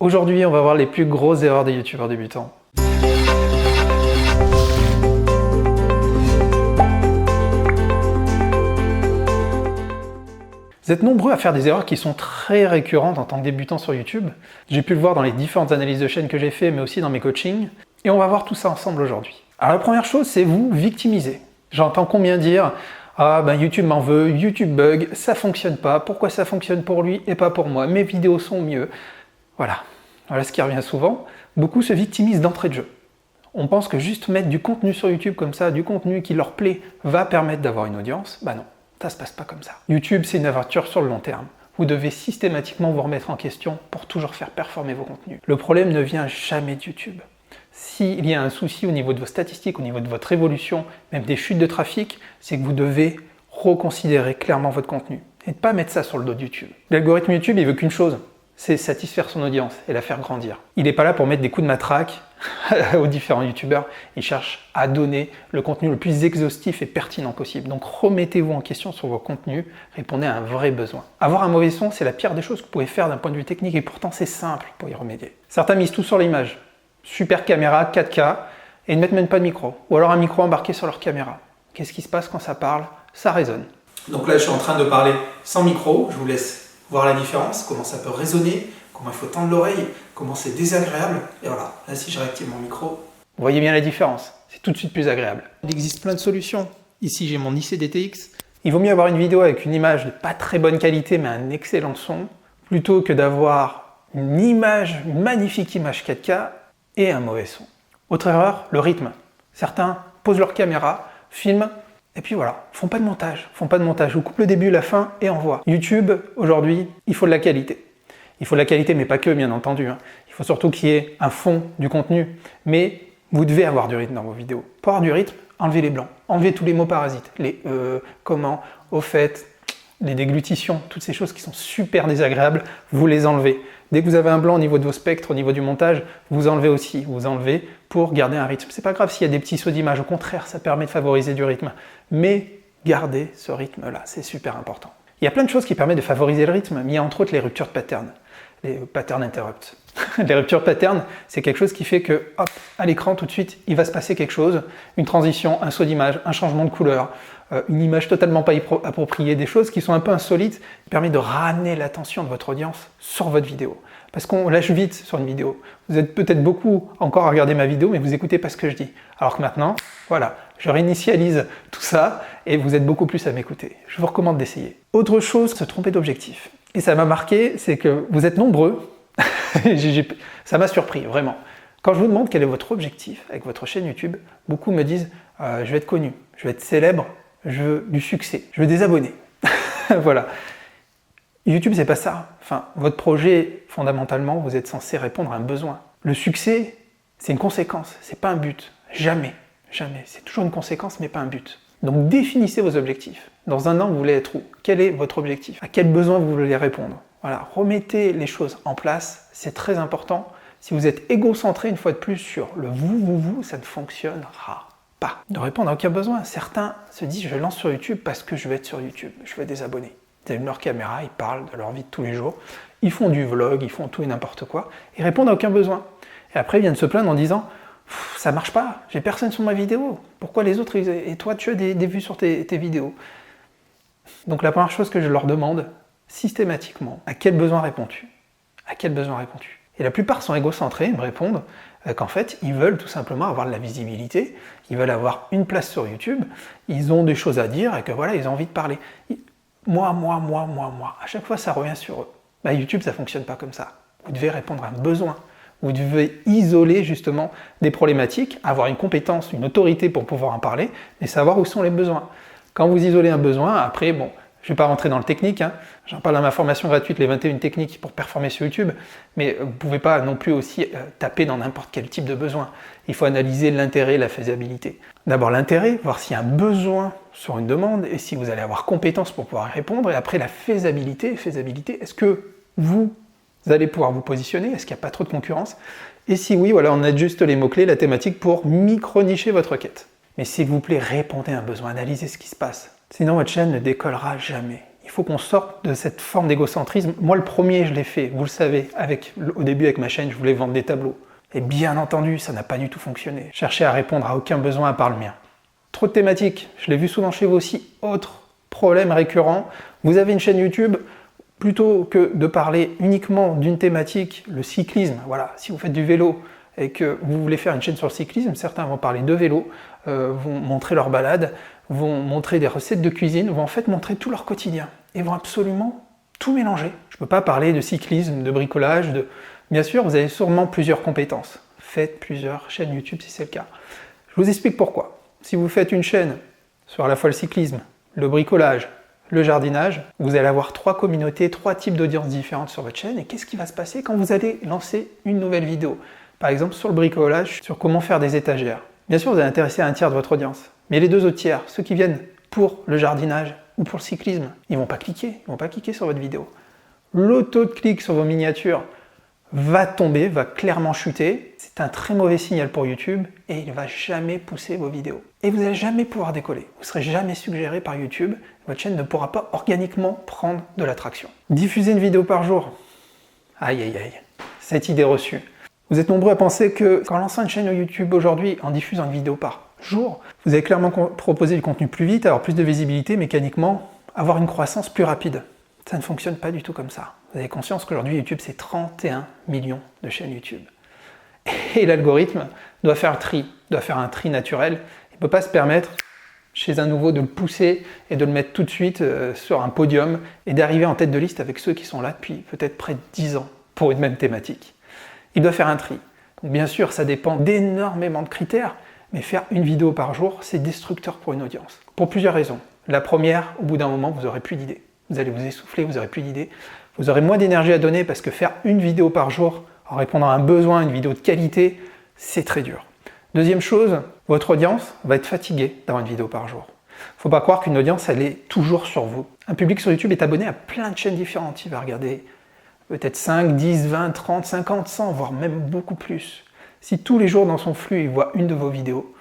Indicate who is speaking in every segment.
Speaker 1: Aujourd'hui, on va voir les plus grosses erreurs des youtubeurs débutants. Vous êtes nombreux à faire des erreurs qui sont très récurrentes en tant que débutant sur YouTube. J'ai pu le voir dans les différentes analyses de chaîne que j'ai fait, mais aussi dans mes coachings. Et on va voir tout ça ensemble aujourd'hui. Alors la première chose, c'est vous victimiser. J'entends combien dire « Ah ben YouTube m'en veut, YouTube bug, ça fonctionne pas, pourquoi ça fonctionne pour lui et pas pour moi, mes vidéos sont mieux ». Voilà ce qui revient souvent. Beaucoup se victimisent d'entrée de jeu. On pense que juste mettre du contenu sur YouTube comme ça, du contenu qui leur plaît, va permettre d'avoir une audience. Bah non. Ça se passe pas comme ça. YouTube, c'est une aventure sur le long terme. Vous devez systématiquement vous remettre en question pour toujours faire performer vos contenus. Le problème ne vient jamais de YouTube. S'il y a un souci au niveau de vos statistiques, au niveau de votre évolution, même des chutes de trafic, c'est que vous devez reconsidérer clairement votre contenu et ne pas mettre ça sur le dos de YouTube. L'algorithme YouTube, il veut qu'une chose, c'est satisfaire son audience et la faire grandir. Il n'est pas là pour mettre des coups de matraque aux différents youtubeurs, il cherche à donner le contenu le plus exhaustif et pertinent possible. Donc remettez-vous en question sur vos contenus, répondez à un vrai besoin. Avoir un mauvais son, c'est la pire des choses que vous pouvez faire d'un point de vue technique et pourtant c'est simple pour y remédier. Certains misent tout sur l'image, super caméra, 4K, et ne mettent même pas de micro, ou alors un micro embarqué sur leur caméra. Qu'est-ce qui se passe quand ça parle? Ça résonne. Donc là je suis en train de parler sans micro, je vous laisse voir la différence, comment ça peut résonner, comment il faut tendre l'oreille, comment c'est désagréable. Et voilà, là si je réactive mon micro, vous voyez bien la différence, c'est tout de suite plus agréable. Il existe plein de solutions. Ici j'ai mon IC-DTX. Il vaut mieux avoir une vidéo avec une image de pas très bonne qualité mais un excellent son, plutôt que d'avoir une magnifique image 4K et un mauvais son. Autre erreur, le rythme. Certains posent leur caméra, filment, et puis voilà, font pas de montage. Vous coupent le début, la fin et envoie. YouTube, aujourd'hui, il faut de la qualité. Il faut de la qualité, mais pas que, bien entendu. Il faut surtout qu'il y ait un fond du contenu. Mais vous devez avoir du rythme dans vos vidéos. Pour avoir du rythme, enlevez les blancs. Enlevez tous les mots parasites. Les comment, au fait, les déglutitions, toutes ces choses qui sont super désagréables, vous les enlevez. Dès que vous avez un blanc au niveau de vos spectres, au niveau du montage, vous enlevez aussi. Vous enlevez pour garder un rythme. C'est pas grave s'il y a des petits sauts d'image. Au contraire, ça permet de favoriser du rythme. Mais gardez ce rythme-là, c'est super important. Il y a plein de choses qui permettent de favoriser le rythme, mais il y a entre autres les ruptures de pattern. Les pattern interrupt. Les ruptures pattern, c'est quelque chose qui fait que, hop, à l'écran, tout de suite, il va se passer quelque chose, une transition, un saut d'image, un changement de couleur, une image totalement pas appropriée, des choses qui sont un peu insolites, qui permettent de ramener l'attention de votre audience sur votre vidéo. Parce qu'on lâche vite sur une vidéo. Vous êtes peut-être beaucoup encore à regarder ma vidéo, mais vous écoutez pas ce que je dis. Alors que maintenant, voilà, je réinitialise tout ça et vous êtes beaucoup plus à m'écouter. Je vous recommande d'essayer. Autre chose, se tromper d'objectif. Et ça m'a marqué, c'est que vous êtes nombreux, ça m'a surpris, vraiment. Quand je vous demande quel est votre objectif avec votre chaîne YouTube, beaucoup me disent je vais être connu, je vais être célèbre, je veux du succès, je veux des abonnés. Voilà. YouTube, c'est pas ça. Enfin, votre projet, fondamentalement, vous êtes censé répondre à un besoin. Le succès, c'est une conséquence, c'est pas un but. Jamais. C'est toujours une conséquence, mais pas un but. Donc définissez vos objectifs. Dans un an, vous voulez être où? Quel est votre objectif? À quel besoin vous voulez répondre? Voilà, remettez les choses en place, c'est très important. Si vous êtes égocentré une fois de plus sur le vous, ça ne fonctionnera pas. De répondre à aucun besoin. Certains se disent je lance sur YouTube parce que je veux être sur YouTube, je veux des abonnés. Ils allument leur caméra, ils parlent de leur vie de tous les jours, ils font du vlog, ils font tout et n'importe quoi, ils répondent à aucun besoin. Et après ils viennent se plaindre en disant ça marche pas, j'ai personne sur ma vidéo, pourquoi les autres, et toi tu as des vues sur tes vidéos? Donc la première chose que je leur demande, systématiquement, à quel besoin réponds-tu? À quel besoin réponds-tu? Et la plupart sont égocentrés, ils me répondent qu'en fait, ils veulent tout simplement avoir de la visibilité, ils veulent avoir une place sur YouTube, ils ont des choses à dire et que voilà, ils ont envie de parler. Moi. À chaque fois, ça revient sur eux. Bah, YouTube, ça fonctionne pas comme ça. Vous devez répondre à un besoin. Vous devez isoler justement des problématiques, avoir une compétence, une autorité pour pouvoir en parler, et savoir où sont les besoins. Quand vous isolez un besoin, après, bon, je ne vais pas rentrer dans le technique, j'en parle dans ma formation gratuite, les 21 techniques pour performer sur YouTube, mais vous ne pouvez pas non plus aussi taper dans n'importe quel type de besoin. Il faut analyser l'intérêt et la faisabilité. D'abord l'intérêt, voir s'il y a un besoin sur une demande et si vous allez avoir compétence pour pouvoir répondre, et après la faisabilité, est-ce que vous allez pouvoir vous positionner, est-ce qu'il n'y a pas trop de concurrence? Et si oui, voilà, on ajuste les mots-clés, la thématique pour micro-nicher votre requête. Mais s'il vous plaît, répondez à un besoin, analysez ce qui se passe. Sinon, votre chaîne ne décollera jamais. Il faut qu'on sorte de cette forme d'égocentrisme. Moi, le premier, je l'ai fait, vous le savez, au début avec ma chaîne, je voulais vendre des tableaux. Et bien entendu, ça n'a pas du tout fonctionné. Je cherchais à répondre à aucun besoin à part le mien. Trop de thématiques, je l'ai vu souvent chez vous aussi. Autre problème récurrent, vous avez une chaîne YouTube, plutôt que de parler uniquement d'une thématique, le cyclisme, voilà, si vous faites du vélo et que vous voulez faire une chaîne sur le cyclisme, certains vont parler de vélo, vont montrer leur balade, vont montrer des recettes de cuisine, vont en fait montrer tout leur quotidien et vont absolument tout mélanger. Je ne peux pas parler de cyclisme, de bricolage, Bien sûr, vous avez sûrement plusieurs compétences. Faites plusieurs chaînes YouTube si c'est le cas. Je vous explique pourquoi. Si vous faites une chaîne sur à la fois le cyclisme, le bricolage, le jardinage, vous allez avoir 3 communautés, 3 types d'audiences différentes sur votre chaîne. Et qu'est-ce qui va se passer quand vous allez lancer une nouvelle vidéo? Par exemple, sur le bricolage, sur comment faire des étagères. Bien sûr, vous allez intéresser un tiers de votre audience. Mais les 2 autres tiers, ceux qui viennent pour le jardinage ou pour le cyclisme, ils ne vont pas cliquer sur votre vidéo. Le taux de clic sur vos miniatures va tomber, va clairement chuter. C'est un très mauvais signal pour YouTube et il ne va jamais pousser vos vidéos. Et vous n'allez jamais pouvoir décoller. Vous ne serez jamais suggéré par YouTube. Votre chaîne ne pourra pas organiquement prendre de l'attraction. Diffuser une vidéo par jour. Aïe aïe aïe. Cette idée reçue. Vous êtes nombreux à penser que qu'en lançant une chaîne YouTube aujourd'hui, en diffusant une vidéo par jour, vous allez clairement proposer du contenu plus vite, avoir plus de visibilité, mécaniquement, avoir une croissance plus rapide. Ça ne fonctionne pas du tout comme ça. Vous avez conscience qu'aujourd'hui, YouTube, c'est 31 millions de chaînes YouTube. Et l'algorithme doit faire un tri naturel. Il ne peut pas se permettre, chez un nouveau, de le pousser et de le mettre tout de suite sur un podium et d'arriver en tête de liste avec ceux qui sont là depuis peut-être près de 10 ans pour une même thématique. Il doit faire un tri. Donc bien sûr, ça dépend d'énormément de critères, mais faire une vidéo par jour, c'est destructeur pour une audience. Pour plusieurs raisons. La première, au bout d'un moment, vous n'aurez plus d'idées. Vous allez vous essouffler, vous n'aurez plus d'idées. Vous aurez moins d'énergie à donner parce que faire une vidéo par jour en répondant à un besoin, une vidéo de qualité, c'est très dur. Deuxième chose, votre audience va être fatiguée d'avoir une vidéo par jour. Il ne faut pas croire qu'une audience, elle est toujours sur vous. Un public sur YouTube est abonné à plein de chaînes différentes. Il va regarder peut-être 5, 10, 20, 30, 50, 100, voire même beaucoup plus. Si tous les jours dans son flux, il voit une de vos vidéos,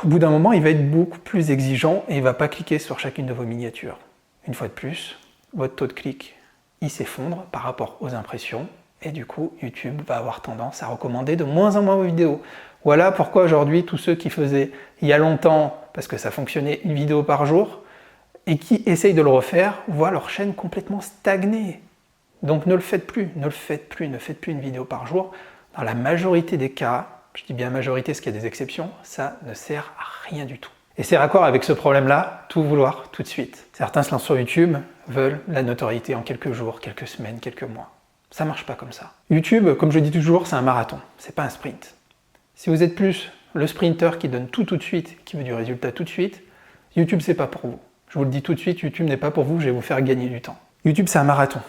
Speaker 1: au bout d'un moment, il va être beaucoup plus exigeant et il ne va pas cliquer sur chacune de vos miniatures. Une fois de plus, votre taux de clic, il s'effondre par rapport aux impressions et du coup, YouTube va avoir tendance à recommander de moins en moins vos vidéos. Voilà pourquoi aujourd'hui, tous ceux qui faisaient il y a longtemps, parce que ça fonctionnait une vidéo par jour, et qui essayent de le refaire, voient leur chaîne complètement stagner. Donc ne le faites plus, ne faites plus une vidéo par jour. Dans la majorité des cas, je dis bien majorité parce qu'il y a des exceptions, ça ne sert à rien du tout. Et c'est raccord avec ce problème-là, tout vouloir tout de suite. Certains se lancent sur YouTube, veulent la notoriété en quelques jours, quelques semaines, quelques mois. Ça marche pas comme ça. YouTube, comme je dis toujours, c'est un marathon, c'est pas un sprint. Si vous êtes plus le sprinter qui donne tout de suite, qui veut du résultat tout de suite, YouTube c'est pas pour vous. Je vous le dis tout de suite, YouTube n'est pas pour vous, je vais vous faire gagner du temps. YouTube c'est un marathon.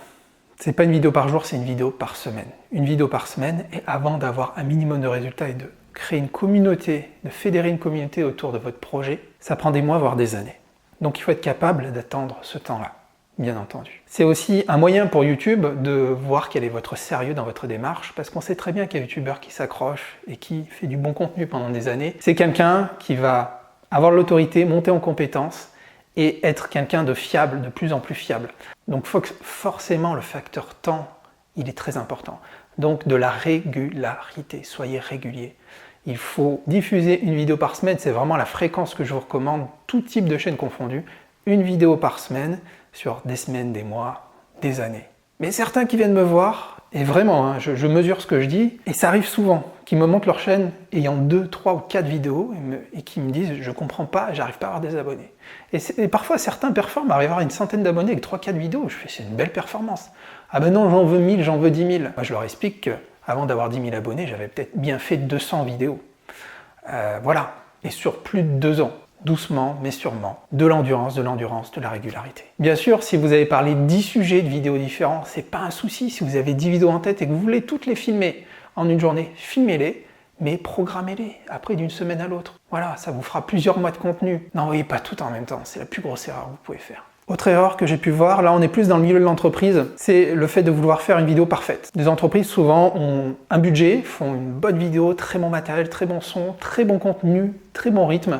Speaker 1: C'est pas une vidéo par jour, c'est une vidéo par semaine. Une vidéo par semaine, et avant d'avoir un minimum de résultats et de créer une communauté, de fédérer une communauté autour de votre projet, ça prend des mois, voire des années. Donc il faut être capable d'attendre ce temps-là, bien entendu. C'est aussi un moyen pour YouTube de voir quel est votre sérieux dans votre démarche, parce qu'on sait très bien qu'un YouTuber qui s'accroche et qui fait du bon contenu pendant des années, c'est quelqu'un qui va avoir l'autorité, monter en compétences, et être quelqu'un de fiable, de plus en plus fiable. Donc forcément, le facteur temps, il est très important. Donc de la régularité, soyez régulier. Il faut diffuser une vidéo par semaine, c'est vraiment la fréquence que je vous recommande, tout type de chaîne confondue, une vidéo par semaine, sur des semaines, des mois, des années. Mais certains qui viennent me voir, et vraiment, je mesure ce que je dis, et ça arrive souvent, qui me montrent leur chaîne ayant 2, 3 ou 4 vidéos, et qui me disent « je comprends pas, j'arrive pas à avoir des abonnés ». Et parfois, certains performent, arrivent à avoir une centaine d'abonnés avec 3-4 vidéos, je fais « c'est une belle performance ». Ah ben non, j'en veux 1000, j'en veux 10 000. Moi, je leur explique qu'avant d'avoir 10 000 abonnés, j'avais peut-être bien fait 200 vidéos. Voilà, et sur plus de 2 ans. Doucement, mais sûrement, de l'endurance, de la régularité. Bien sûr, si vous avez parlé 10 sujets de vidéos différents, c'est pas un souci. Si vous avez 10 vidéos en tête et que vous voulez toutes les filmer en une journée, filmez-les, mais programmez-les après d'une semaine à l'autre. Voilà, ça vous fera plusieurs mois de contenu. N'envoyez pas tout en même temps, c'est la plus grosse erreur que vous pouvez faire. Autre erreur que j'ai pu voir, là on est plus dans le milieu de l'entreprise, c'est le fait de vouloir faire une vidéo parfaite. Des entreprises souvent ont un budget, font une bonne vidéo, très bon matériel, très bon son, très bon contenu, très bon rythme.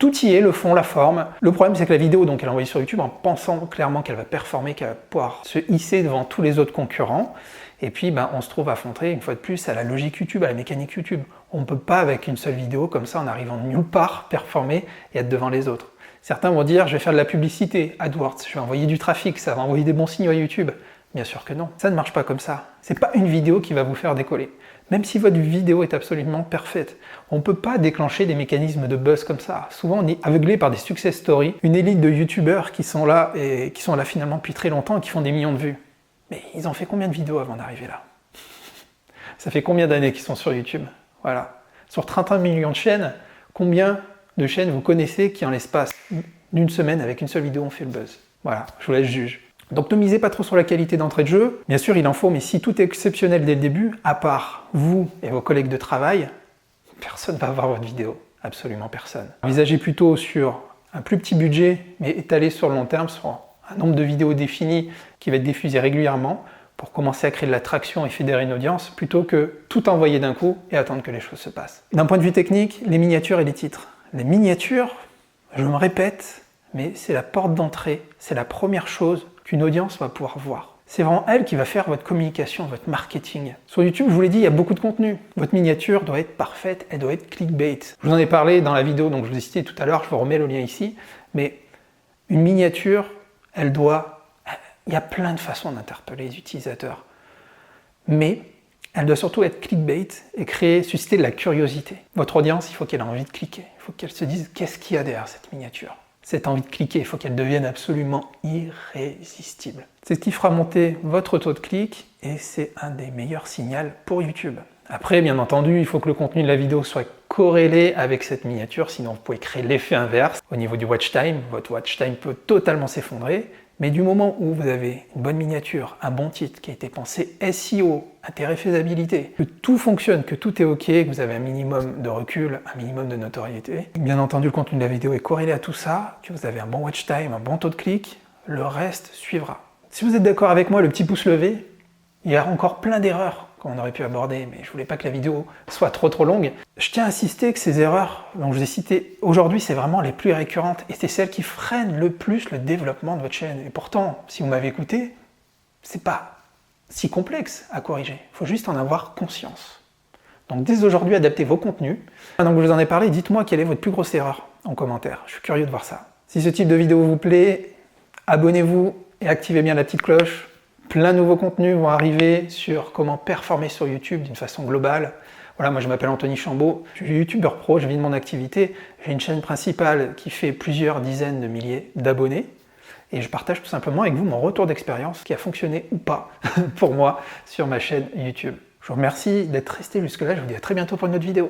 Speaker 1: Tout y est, le fond, la forme. Le problème, c'est que la vidéo, donc, elle est envoyée sur YouTube en pensant clairement qu'elle va performer, qu'elle va pouvoir se hisser devant tous les autres concurrents. Et puis, on se trouve affronté, une fois de plus, à la logique YouTube, à la mécanique YouTube. On ne peut pas, avec une seule vidéo, comme ça, en arrivant de nulle part, performer et être devant les autres. Certains vont dire, je vais faire de la publicité, AdWords, je vais envoyer du trafic, ça va envoyer des bons signaux à YouTube. Bien sûr que non, ça ne marche pas comme ça. C'est pas une vidéo qui va vous faire décoller. Même si votre vidéo est absolument parfaite, on ne peut pas déclencher des mécanismes de buzz comme ça. Souvent, on est aveuglé par des success stories, une élite de youtubeurs qui sont là finalement depuis très longtemps et qui font des millions de vues. Mais ils ont fait combien de vidéos avant d'arriver là? Ça fait combien d'années qu'ils sont sur YouTube? Voilà. Sur 31 millions de chaînes, combien de chaînes vous connaissez qui en l'espace d'une semaine avec une seule vidéo ont fait le buzz? Voilà, je vous laisse juger. Donc ne misez pas trop sur la qualité d'entrée de jeu. Bien sûr, il en faut, mais si tout est exceptionnel dès le début, à part vous et vos collègues de travail, personne ne va voir votre vidéo. Absolument personne. Envisagez plutôt sur un plus petit budget, mais étalé sur le long terme, sur un nombre de vidéos défini qui va être diffusé régulièrement pour commencer à créer de l'attraction et fédérer une audience, plutôt que tout envoyer d'un coup et attendre que les choses se passent. D'un point de vue technique, les miniatures et les titres. Les miniatures, je me répète, mais c'est la porte d'entrée, c'est la première chose qu'une audience va pouvoir voir. C'est vraiment elle qui va faire votre communication, votre marketing. Sur YouTube, je vous l'ai dit, il y a beaucoup de contenu. Votre miniature doit être parfaite, elle doit être clickbait. Je vous en ai parlé dans la vidéo, donc je vous ai cité tout à l'heure, je vous remets le lien ici, mais une miniature, il y a plein de façons d'interpeller les utilisateurs. Mais elle doit surtout être clickbait et susciter de la curiosité. Votre audience, il faut qu'elle ait envie de cliquer. Il faut qu'elle se dise qu'est-ce qu'il y a derrière cette miniature. Cette envie de cliquer, il faut qu'elle devienne absolument irrésistible. C'est ce qui fera monter votre taux de clic et c'est un des meilleurs signaux pour YouTube. Après, bien entendu, il faut que le contenu de la vidéo soit corrélé avec cette miniature, sinon vous pouvez créer l'effet inverse. Au niveau du watch time, votre watch time peut totalement s'effondrer. Mais du moment où vous avez une bonne miniature, un bon titre qui a été pensé SEO, intérêt faisabilité, que tout fonctionne, que tout est OK, que vous avez un minimum de recul, un minimum de notoriété, bien entendu le contenu de la vidéo est corrélé à tout ça, que vous avez un bon watch time, un bon taux de clic, le reste suivra. Si vous êtes d'accord avec moi, le petit pouce levé, il y a encore plein d'erreurs qu'on aurait pu aborder, mais je voulais pas que la vidéo soit trop longue. Je tiens à insister que ces erreurs dont je vous ai citées aujourd'hui, c'est vraiment les plus récurrentes et c'est celles qui freinent le plus le développement de votre chaîne. Et pourtant, si vous m'avez écouté, c'est pas si complexe à corriger. Il faut juste en avoir conscience. Donc dès aujourd'hui, adaptez vos contenus. Maintenant que je vous en ai parlé, dites-moi quelle est votre plus grosse erreur en commentaire. Je suis curieux de voir ça. Si ce type de vidéo vous plaît, abonnez-vous et activez bien la petite cloche. Plein de nouveaux contenus vont arriver sur comment performer sur YouTube d'une façon globale. Voilà, moi je m'appelle Anthony Chambaud, je suis youtubeur pro, je vis de mon activité. J'ai une chaîne principale qui fait plusieurs dizaines de milliers d'abonnés. Et je partage tout simplement avec vous mon retour d'expérience qui a fonctionné ou pas pour moi sur ma chaîne YouTube. Je vous remercie d'être resté jusque là, je vous dis à très bientôt pour une autre vidéo.